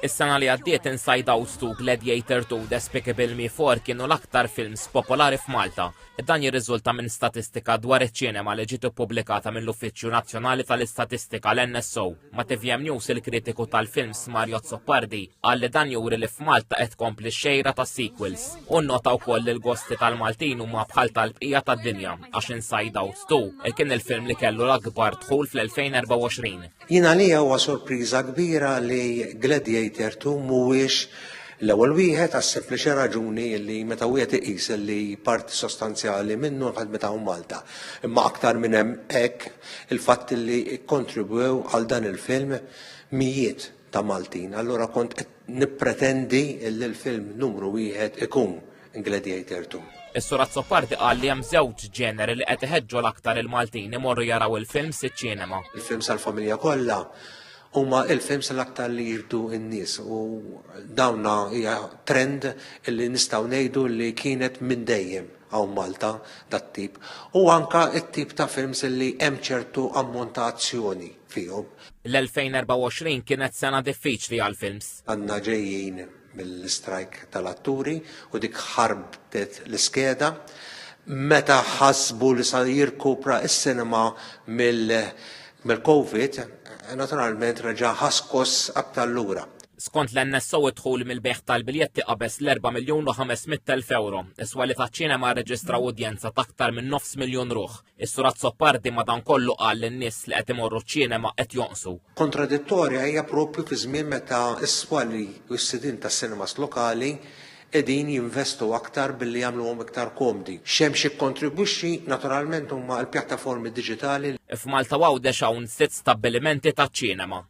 Is-sena li għaddiet Inside Out 2, Gladiator 2, Despicable Me 4 kienu l-aktar films popolari f'Malta. Dan jirriżulta minn statistika dwar iċ-ċinema li ġiet ippubblikata mill-Uffiċċju Nazzjonali tal-Istatistika l-NSO. Ma' TVM News il-kritiku tal-films Mario Zoppardi qal li dan juri li f'Malta qed tkompli x-xejra ta' sequels. U nnota wkoll li l-gosti tal-Maltin huma bħal tal-bqija tad-dinja għax Inside Out 2 kien il-film li kellu l-akbar dħul fl-2024. Jiena li huwa sorpriża kbira li Gladiator 2 mhuwiex l-ewwel wieħed għas sempliċi raġuni li meta wieħed iqis li parti sostanzjali minnu ħadmet hawn Malta. Imma aktar minn hemm hekk il-fatt li kkontribwew għal dan il-film mijiet ta' Maltin. Allura kont qed nippretendi li l-film numru wieħed ikun Gladiator 2. Is-Sur Zoppardi qal li hemm żewġ ġeneri li qed iħeġġu l-aktar il-Maltin imorru jaraw il-films iċ-ċinema. Il-films għall-familja kollha huma il-films l-aktar li jirdu n-nies u dawna hija trend li nistgħu ngħidu li kienet minn dejjem hawn Malta dat-tip u anke t-tip ta' films li hemm ċertu ammontazzjoni fihom. L-2024 kienet sena diffiċli għall-films. Għandna ġejjin mill-strajk tal-atturi u dik ħarbtet l-iskeda meta ħasbu li sa jirkupra s-sinema mill-Covid, naturalment reġa' ħaskos aktar lura. Skont l-NSO idħul mill-beħ tal-biljetti qabeż l-4,500,000 euro. Iswa li taċ-ċinema rreġistraw udjenza ta' aktar minn 500,000 ruħ. Is-Sur Zoppardi madankollu qal li n-nies li qed imorru ċ-ċinema qed jonqsu. Kontradittorja hija proprju fi żmien meta s-swali u s-sidin tas-sinemas lokali qegħdin jinvestu aktar billi jagħmluhom iktar komdi. X'hemm xi kontribwixxi naturalment huma l-pjattaformi diġitali. F'Malta għawdex hawn 6 stabbilimenti taċ-ċinema.